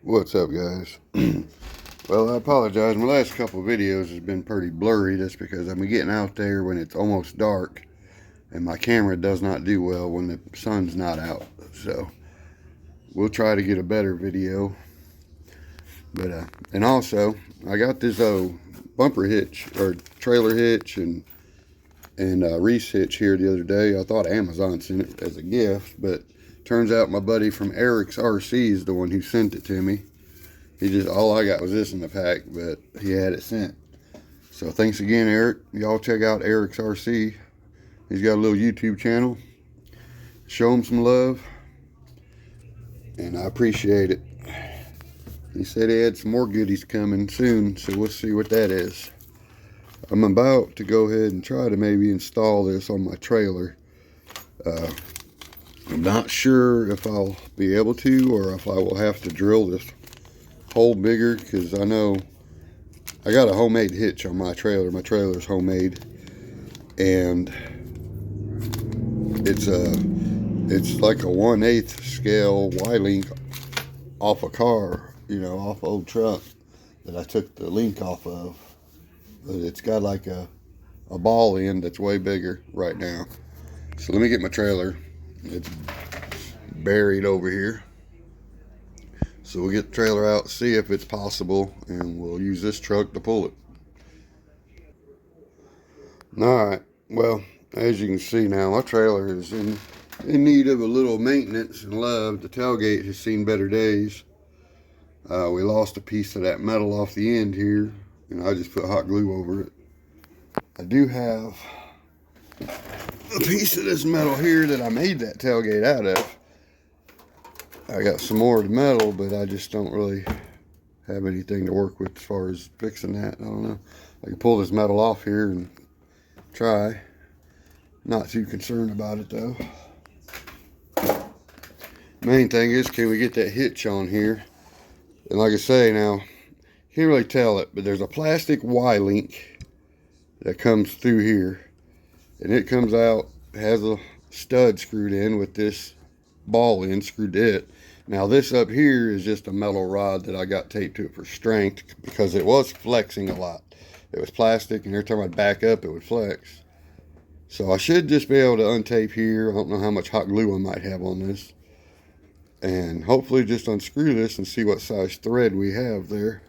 What's up, guys? Well, I apologize. My last couple of videos has been pretty blurry. That's because I'm getting out there when it's almost dark, and my camera does not do well when the sun's not out. So we'll try to get a better video. But and also, I got this bumper hitch or trailer hitch and Reese hitch here the other day. I thought Amazon sent it as a gift, but turns out my buddy from TRX4 is the one who sent it to me. All I got was this in the pack, but he had it sent. So thanks again, Eric. Y'all check out TRX4. He's got a little YouTube channel. Show him some love, and I appreciate it. He said he had some more goodies coming soon, so we'll see what that is. I'm about to go ahead and try to maybe install this on my trailer. I'm not sure if I'll be able to, or if I will have to drill this hole bigger, because I know I got a homemade hitch on my trailer. My trailer's homemade, and it's like a 1/8 scale Y-link off a car, off an old truck that I took the link off of. But it's got like a ball end that's way bigger right now. So let me get my trailer. It's buried over here. So we'll get the trailer out, see if it's possible, and we'll use this truck to pull it. Alright, well, as you can see now, my trailer is in need of a little maintenance and love. The tailgate has seen better days. We lost a piece of that metal off the end here, and I just put hot glue over it. I do have a piece of this metal here that I made that tailgate out of. I got some more of the metal, but I just don't really have anything to work with as far as fixing that. I don't know. I can pull this metal off here and try. Not too concerned about it though. Main thing is, can we get that hitch on here? And like I say now, can't really tell it, but there's a plastic Y-link that comes through here, and it comes out, has a stud screwed in with this ball end screwed to it. Now this up here is just a metal rod that I got taped to it for strength, because it was flexing a lot. It was plastic, and every time I'd back up it would flex. So I should just be able to untape here. I don't know how much hot glue I might have on this, and hopefully just unscrew this and see what size thread we have there.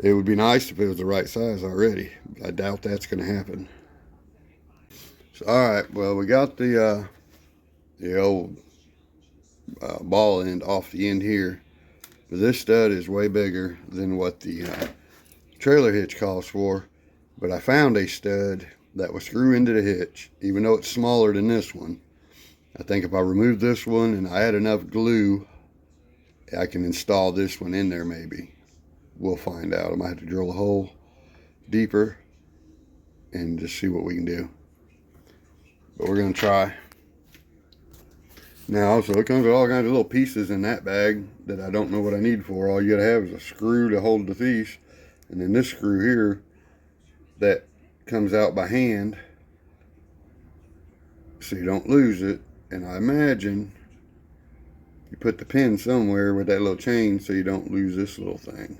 It would be nice if it was the right size already, but I doubt that's going to happen. So, alright, well, we got the old ball end off the end here, but this stud is way bigger than what the trailer hitch calls for. But I found a stud that will screw into the hitch, even though it's smaller than this one. I think if I remove this one and I add enough glue, I can install this one in there maybe. We'll find out. I might have to drill a hole deeper and just see what we can do. But we're going to try. Now also, it comes with all kinds of little pieces in that bag that I don't know what I need for. All you gotta have is a screw to hold the piece, and then this screw here that comes out by hand so you don't lose it. And I imagine you put the pin somewhere with that little chain so you don't lose this little thing.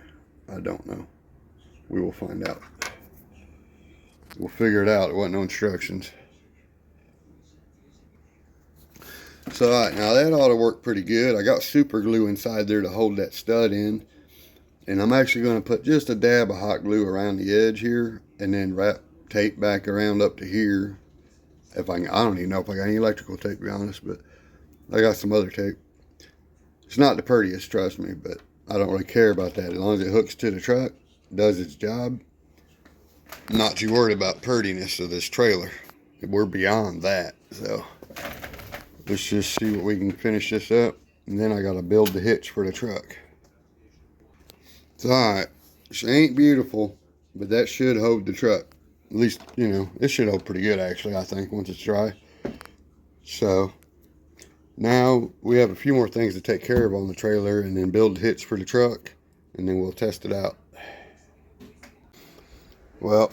I don't know. We will find out. We'll figure it out. There wasn't no instructions. So, alright, now that ought to work pretty good. I got super glue inside there to hold that stud in. And I'm actually going to put just a dab of hot glue around the edge here, and then wrap tape back around up to here. If I can, I don't even know if I got any electrical tape, to be honest, but I got some other tape. It's not the prettiest, trust me, but I don't really care about that. As long as it hooks to the truck, does its job. I'm not too worried about prettiness of this trailer. We're beyond that, so let's just see what we can finish this up, and then I gotta build the hitch for the truck. It's alright. It ain't beautiful, but that should hold the truck. At least, it should hold pretty good actually, I think, once it's dry. So now we have a few more things to take care of on the trailer, and then build the hitch for the truck, and then we'll test it out. Well,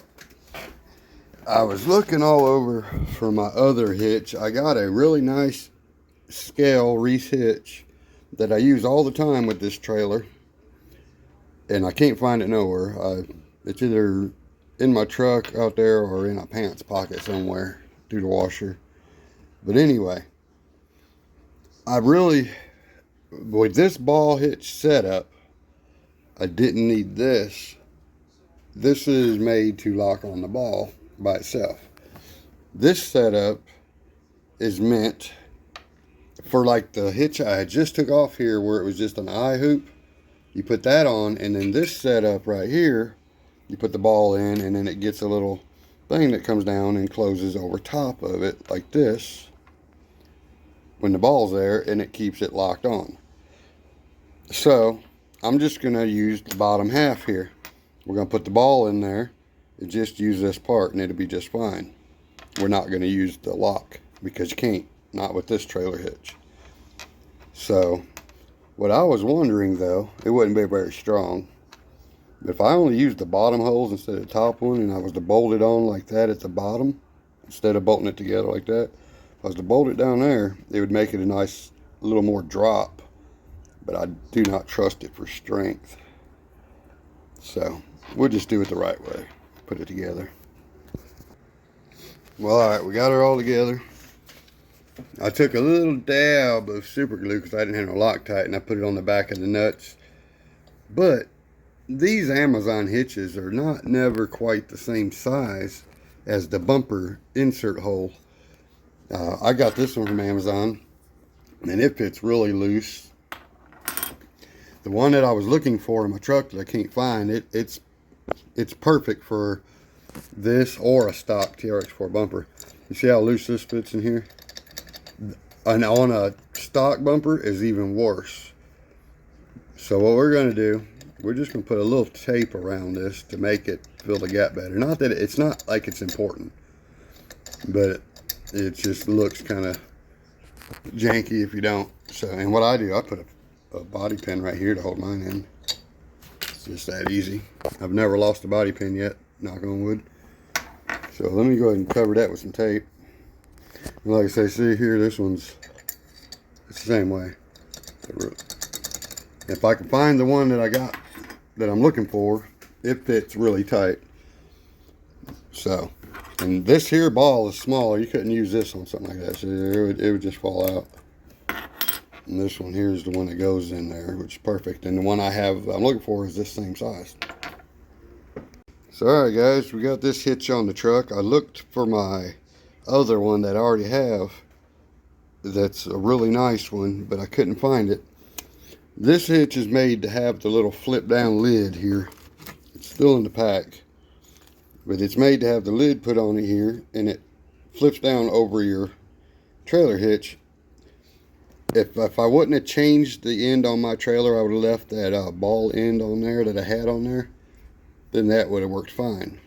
I was looking all over for my other hitch. I got a really nice scale Reese hitch that I use all the time with this trailer, and I can't find it nowhere. It's either in my truck out there or in a pants pocket somewhere through the washer. But anyway, with this ball hitch setup, I didn't need this. This is made to lock on the ball by itself. This setup is meant for like the hitch I just took off here where it was just an eye hoop. You put that on, and then this setup right here, you put the ball in, and then it gets a little thing that comes down and closes over top of it like this when the ball's there, and it keeps it locked on. So I'm just going to use the bottom half here. We're going to put the ball in there and just use this part, and it'll be just fine. We're not going to use the lock because you can't, not with this trailer hitch. So what I was wondering though, it wouldn't be very strong, but if I only used the bottom holes instead of the top one, and I was to bolt it on like that at the bottom instead of bolting it together like that, if I was to bolt it down there, it would make it a nice little more drop, but I do not trust it for strength. So we'll just do it the right way, put it together. Well, all right, we got her all together. I took a little dab of super glue because I didn't have no Loctite, and I put it on the back of the nuts. But these Amazon hitches are never quite the same size as the bumper insert hole. I got this one from Amazon, and it fits really loose. The one that I was looking for in my truck that I can't find, it's perfect for this or a stock TRX4 bumper. You see how loose this fits in here? And on a stock bumper is even worse. So what we're going to do, we're just going to put a little tape around this to make it fill the gap better. Not that it's not like it's important, but it just looks kind of janky if you don't. So, and what I do, I put a bobby pin right here to hold mine in. It's just that easy. I've never lost a bobby pin yet, knock on wood. So let me go ahead and cover that with some tape. And like I say, see here, this one's, it's the same way. If I can find the one that I got that I'm looking for, it fits really tight. So, and this here ball is smaller. You couldn't use this on something like that. So it would just fall out. And this one here is the one that goes in there, which is perfect. And the one I'm looking for is this same size. So alright guys, we got this hitch on the truck. I looked for my other one that I already have. That's a really nice one, but I couldn't find it. This hitch is made to have the little flip down lid here. It's still in the pack, but it's made to have the lid put on it here, and it flips down over your trailer hitch. If I wouldn't have changed the end on my trailer, I would have left that ball end on there that I had on there, then that would have worked fine.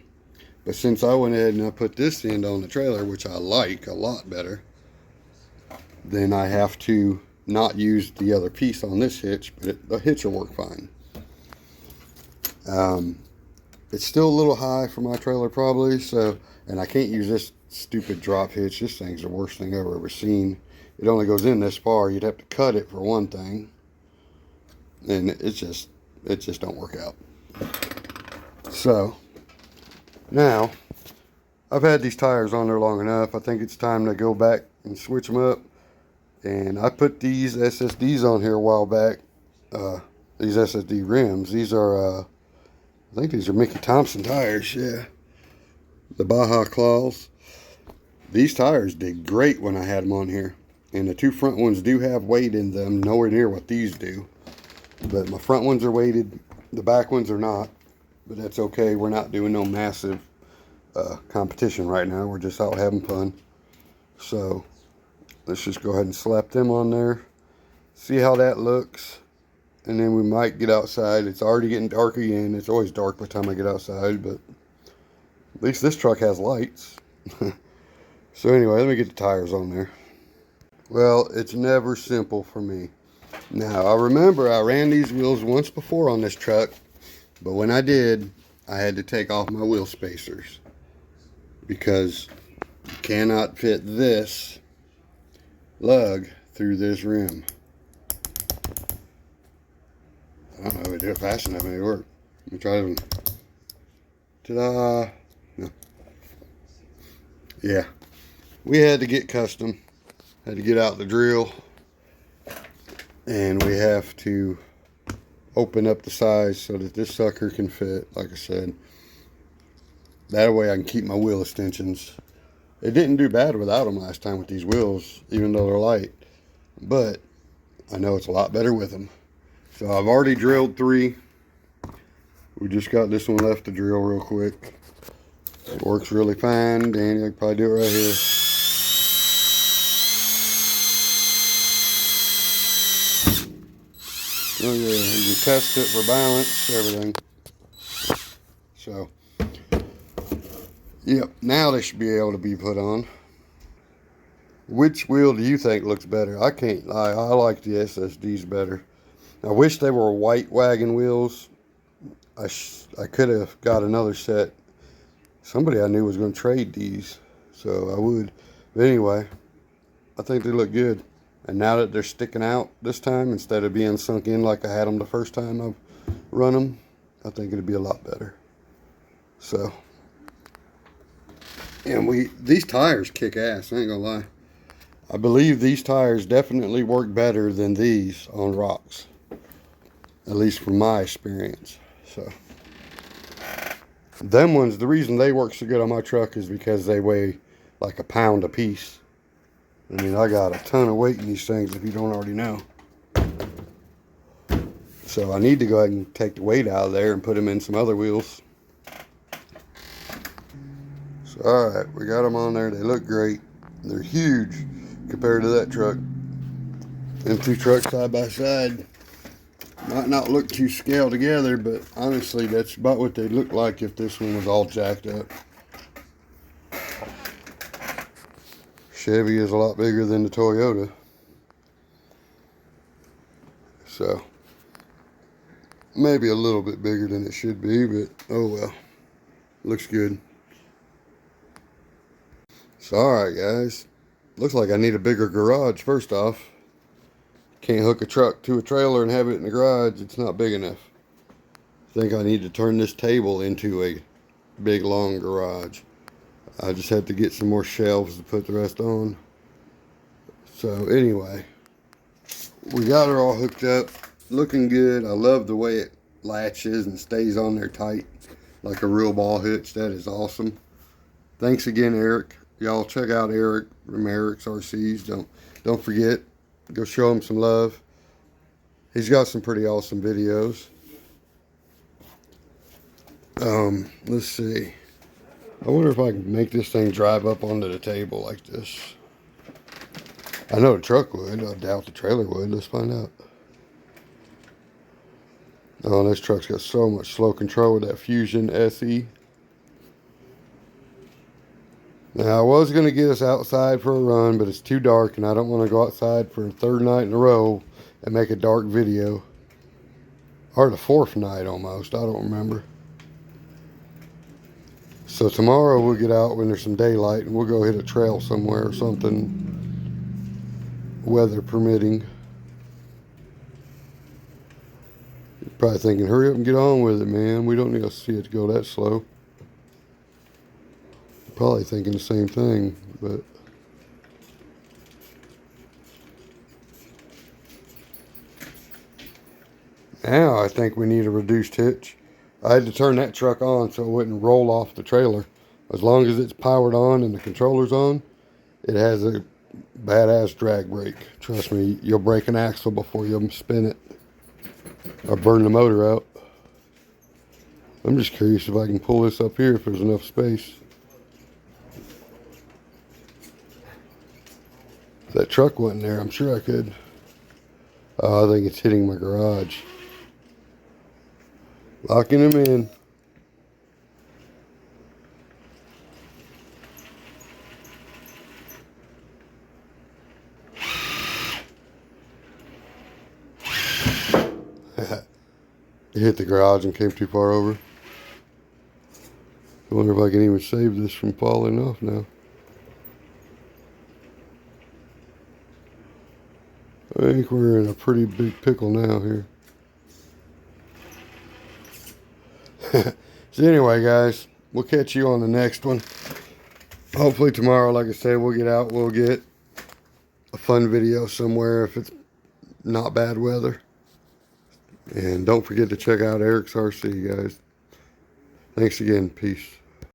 But since I went ahead and I put this end on the trailer, which I like a lot better, then I have to not use the other piece on this hitch, but the hitch will work fine. It's still a little high for my trailer probably, so, and I can't use this stupid drop hitch. This thing's the worst thing I've ever seen. It only goes in this far. You'd have to cut it for one thing, and it just don't work out. So now I've had these tires on there long enough. I think it's time to go back and switch them up. And I put these SSDs on here a while back. These SSD rims. These are, I think these are Mickey Thompson tires. Yeah, the Baja Claws. These tires did great when I had them on here. And the two front ones do have weight in them, nowhere near what these do. But my front ones are weighted, the back ones are not. But that's okay, we're not doing no massive competition right now. We're just out having fun. So let's just go ahead and slap them on there. See how that looks. And then we might get outside. It's already getting dark again. It's always dark by the time I get outside, but at least this truck has lights. So anyway, let me get the tires on there. Well, it's never simple for me. Now, I remember I ran these wheels once before on this truck, but when I did, I had to take off my wheel spacers because you cannot fit this lug through this rim. don't know if we do it fast enough, maybe work. Let me try this one. Ta-da! No. Yeah. We had to get custom. Had to get out the drill. And we have to open up the size so that this sucker can fit, like I said. That way I can keep my wheel extensions. It didn't do bad without them last time with these wheels, even though they're light. But I know it's a lot better with them. So I've already drilled 3. We just got this one left to drill real quick. It works really fine. Danny, I can probably do it right here. Oh yeah, you can test it for balance, everything. So, yep, now they should be able to be put on. Which wheel do you think looks better? I can't lie, I like the SSDs better. I wish they were white wagon wheels. I could have got another set. Somebody I knew was going to trade these, so I would. But anyway, I think they look good. And now that they're sticking out this time, instead of being sunk in like I had them the first time I've run them, I think it'd be a lot better. So, and these tires kick ass, I ain't gonna lie. I believe these tires definitely work better than these on rocks. At least from my experience. So, them ones, the reason they work so good on my truck is because they weigh like a pound a piece. I mean, I got a ton of weight in these things if you don't already know. So I need to go ahead and take the weight out of there and put them in some other wheels. So, alright, we got them on there. They look great. They're huge compared to that truck. Them 2 trucks side by side might not look too scaled together, but honestly, that's about what they look like if this one was all jacked up. Chevy is a lot bigger than the Toyota. So, maybe a little bit bigger than it should be, but oh well. Looks good. So, alright guys. Looks like I need a bigger garage first off. Can't hook a truck to a trailer and have it in the garage. It's not big enough. I think I need to turn this table into a big long garage. I just have to get some more shelves to put the rest on. So anyway, we got her all hooked up, looking good. I love the way it latches and stays on there tight like a real ball hitch. That is awesome. Thanks again, Eric. Y'all check out Eric from Eric's RCs. Don't forget, go show him some love. He's got some pretty awesome videos. Let's see. I wonder if I can make this thing drive up onto the table like this. I know the truck would. I doubt the trailer would. Let's find out. Oh, this truck's got so much slow control with that Fusion SE. Now, I was going to get us outside for a run, but it's too dark, and I don't want to go outside for a 3rd night in a row and make a dark video. Or the 4th night almost. I don't remember. So tomorrow we'll get out when there's some daylight and we'll go hit a trail somewhere or something, weather permitting. You're probably thinking, hurry up and get on with it, man. We don't need to see it go that slow. Probably thinking the same thing, but now I think we need a reduced hitch. I had to turn that truck on so it wouldn't roll off the trailer. As long as it's powered on and the controller's on, it has a badass drag brake. Trust me, you'll break an axle before you'll spin it or burn the motor out. I'm just curious if I can pull this up here if there's enough space. If that truck wasn't there, I'm sure I could. Oh, I think it's hitting my garage. Locking him in. It hit the garage and came too far over. I wonder if I can even save this from falling off now. I think we're in a pretty big pickle now here. So anyway, guys, we'll catch you on the next one. Hopefully tomorrow, like I said, we'll get out. We'll get a fun video somewhere if it's not bad weather. And don't forget to check out Eric's RC, guys. Thanks again. Peace.